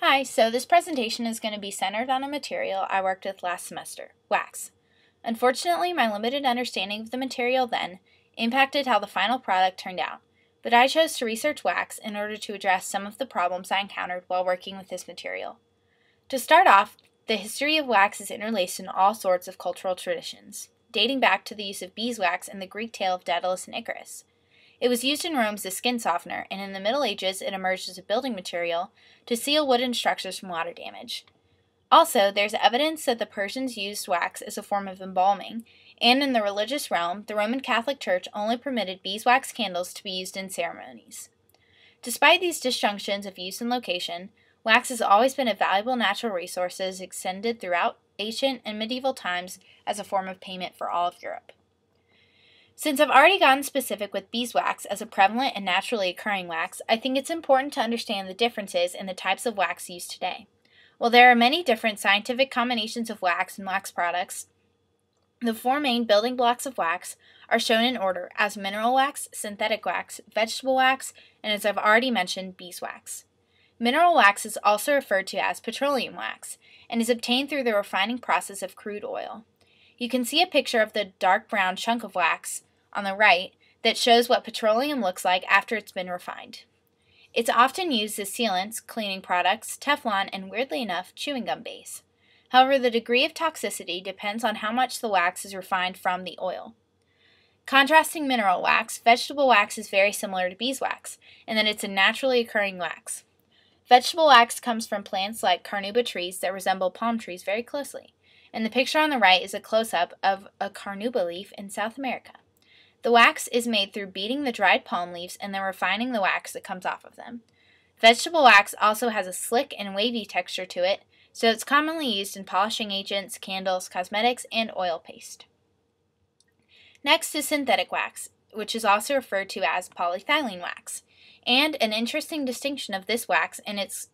Hi, so this presentation is going to be centered on a material I worked with last semester, wax. Unfortunately, my limited understanding of the material then impacted how the final product turned out, but I chose to research wax in order to address some of the problems I encountered while working with this material. To start off, the history of wax is interlaced in all sorts of cultural traditions, dating back to the use of beeswax in the Greek tale of Daedalus and Icarus. It was used in Rome as a skin softener, and in the Middle Ages it emerged as a building material to seal wooden structures from water damage. Also, there's evidence that the Persians used wax as a form of embalming, and in the religious realm, the Roman Catholic Church only permitted beeswax candles to be used in ceremonies. Despite these disjunctions of use and location, wax has always been a valuable natural resource extended throughout ancient and medieval times as a form of payment for all of Europe. Since I've already gotten specific with beeswax as a prevalent and naturally occurring wax, I think it's important to understand the differences in the types of wax used today. While there are many different scientific combinations of wax and wax products, the four main building blocks of wax are shown in order as mineral wax, synthetic wax, vegetable wax, and as I've already mentioned, beeswax. Mineral wax is also referred to as petroleum wax and is obtained through the refining process of crude oil. You can see a picture of the dark brown chunk of wax on the right that shows what petroleum looks like after it's been refined. It's often used as sealants, cleaning products, Teflon, and weirdly enough, chewing gum base. However, the degree of toxicity depends on how much the wax is refined from the oil. Contrasting mineral wax, vegetable wax is very similar to beeswax, in that it's a naturally occurring wax. Vegetable wax comes from plants like carnauba trees that resemble palm trees very closely, and the picture on the right is a close-up of a carnauba leaf in South America. The wax is made through beating the dried palm leaves and then refining the wax that comes off of them. Vegetable wax also has a slick and wavy texture to it, so it's commonly used in polishing agents, candles, cosmetics, and oil paste. Next is synthetic wax, which is also referred to as polyethylene wax. And an interesting distinction of this wax and its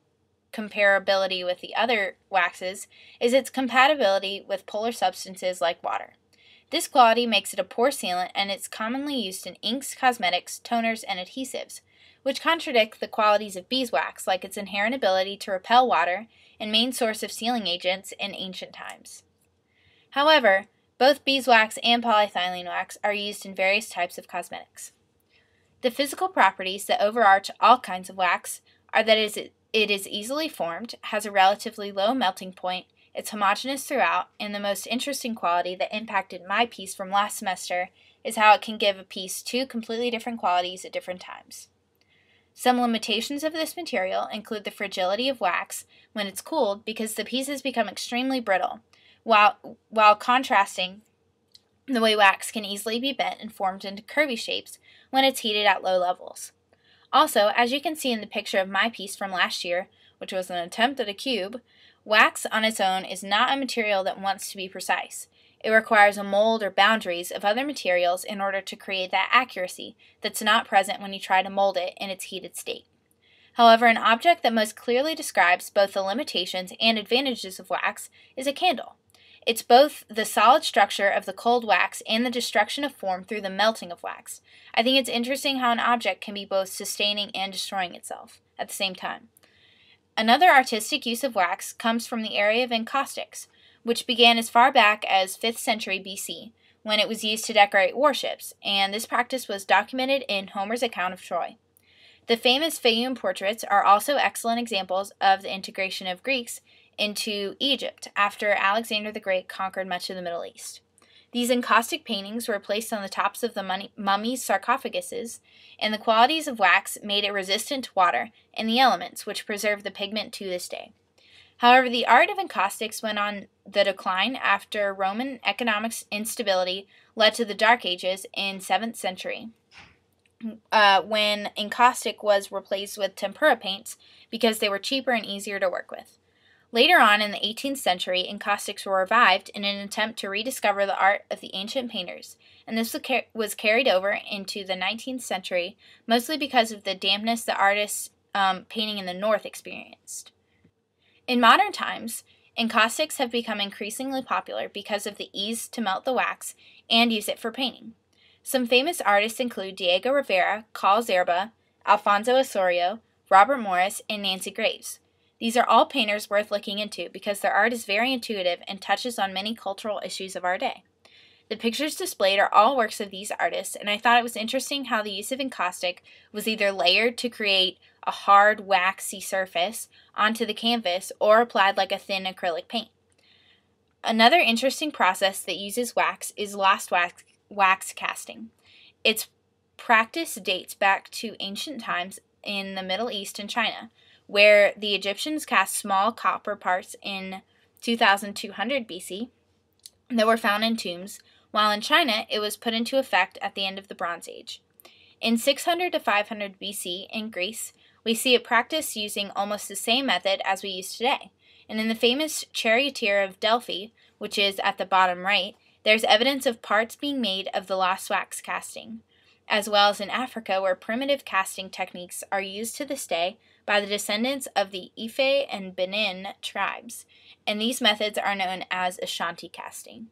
comparability with the other waxes is its compatibility with polar substances like water. This quality makes it a poor sealant, and it's commonly used in inks, cosmetics, toners, and adhesives, which contradict the qualities of beeswax, like its inherent ability to repel water and main source of sealing agents in ancient times. However, both beeswax and polyethylene wax are used in various types of cosmetics. The physical properties that overarch all kinds of wax are that it is easily formed, has a relatively low melting point, it's homogeneous throughout, and the most interesting quality that impacted my piece from last semester is how it can give a piece two completely different qualities at different times. Some limitations of this material include the fragility of wax when it's cooled because the pieces become extremely brittle, while contrasting the way wax can easily be bent and formed into curvy shapes when it's heated at low levels. Also, as you can see in the picture of my piece from last year, which was an attempt at a cube, wax on its own is not a material that wants to be precise. It requires a mold or boundaries of other materials in order to create that accuracy that's not present when you try to mold it in its heated state. However, an object that most clearly describes both the limitations and advantages of wax is a candle. It's both the solid structure of the cold wax and the destruction of form through the melting of wax. I think it's interesting how an object can be both sustaining and destroying itself at the same time. Another artistic use of wax comes from the area of encaustics, which began as far back as 5th century BC, when it was used to decorate warships, and this practice was documented in Homer's account of Troy. The famous Fayum portraits are also excellent examples of the integration of Greeks into Egypt after Alexander the Great conquered much of the Middle East. These encaustic paintings were placed on the tops of the mummies' sarcophaguses, and the qualities of wax made it resistant to water and the elements, which preserve the pigment to this day. However, the art of encaustics went on the decline after Roman economic instability led to the Dark Ages in 7th century, when encaustic was replaced with tempera paints because they were cheaper and easier to work with. Later on in the 18th century, encaustics were revived in an attempt to rediscover the art of the ancient painters, and this was carried over into the 19th century, mostly because of the dampness the artists painting in the north experienced. In modern times, encaustics have become increasingly popular because of the ease to melt the wax and use it for painting. Some famous artists include Diego Rivera, Carl Zerba, Alfonso Osorio, Robert Morris, and Nancy Graves. These are all painters worth looking into because their art is very intuitive and touches on many cultural issues of our day. The pictures displayed are all works of these artists, and I thought it was interesting how the use of encaustic was either layered to create a hard, waxy surface onto the canvas or applied like a thin acrylic paint. Another interesting process that uses wax is lost wax casting. Its practice dates back to ancient times in the Middle East and China, where the Egyptians cast small copper parts in 2200 BC that were found in tombs, while in China it was put into effect at the end of the Bronze Age. In 600 to 500 BC in Greece, we see it practiced using almost the same method as we use today, and in the famous Charioteer of Delphi, which is at the bottom right, there's evidence of parts being made of the lost wax casting, as well as in Africa where primitive casting techniques are used to this day by the descendants of the Ife and Benin tribes, and these methods are known as Ashanti casting.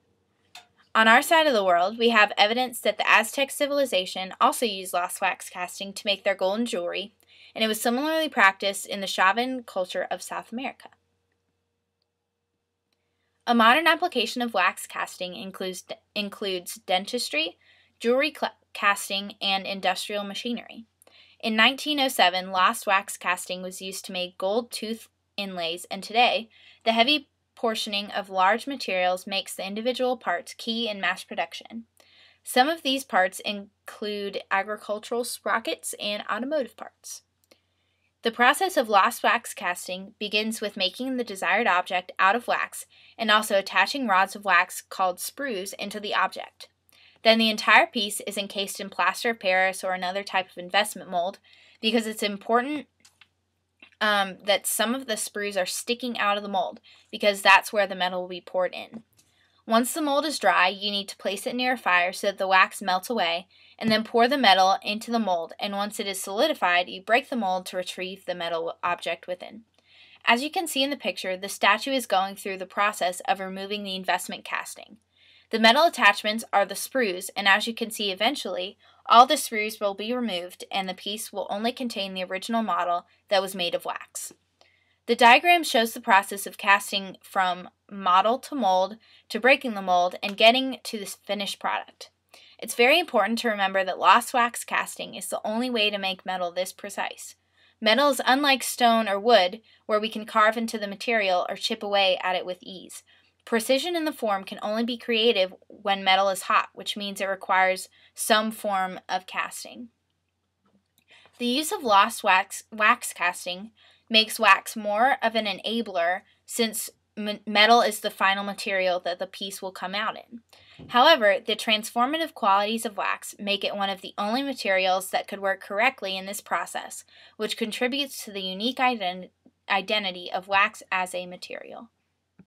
On our side of the world, we have evidence that the Aztec civilization also used lost wax casting to make their golden jewelry, and it was similarly practiced in the Chavín culture of South America. A modern application of wax casting includes dentistry, jewelry casting, and industrial machinery. In 1907, lost wax casting was used to make gold tooth inlays, and today, the heavy portioning of large materials makes the individual parts key in mass production. Some of these parts include agricultural sprockets and automotive parts. The process of lost wax casting begins with making the desired object out of wax and also attaching rods of wax called sprues into the object. Then the entire piece is encased in plaster of Paris or another type of investment mold because it's important that some of the sprues are sticking out of the mold because that's where the metal will be poured in. Once the mold is dry, you need to place it near a fire so that the wax melts away, and then pour the metal into the mold, and once it is solidified, you break the mold to retrieve the metal object within. As you can see in the picture, the statue is going through the process of removing the investment casting. The metal attachments are the sprues, and as you can see eventually, all the sprues will be removed and the piece will only contain the original model that was made of wax. The diagram shows the process of casting from model to mold to breaking the mold and getting to the finished product. It's very important to remember that lost wax casting is the only way to make metal this precise. Metal is unlike stone or wood, where we can carve into the material or chip away at it with ease. Precision in the form can only be created when metal is hot, which means it requires some form of casting. The use of lost wax casting makes wax more of an enabler since metal is the final material that the piece will come out in. However, the transformative qualities of wax make it one of the only materials that could work correctly in this process, which contributes to the unique identity of wax as a material.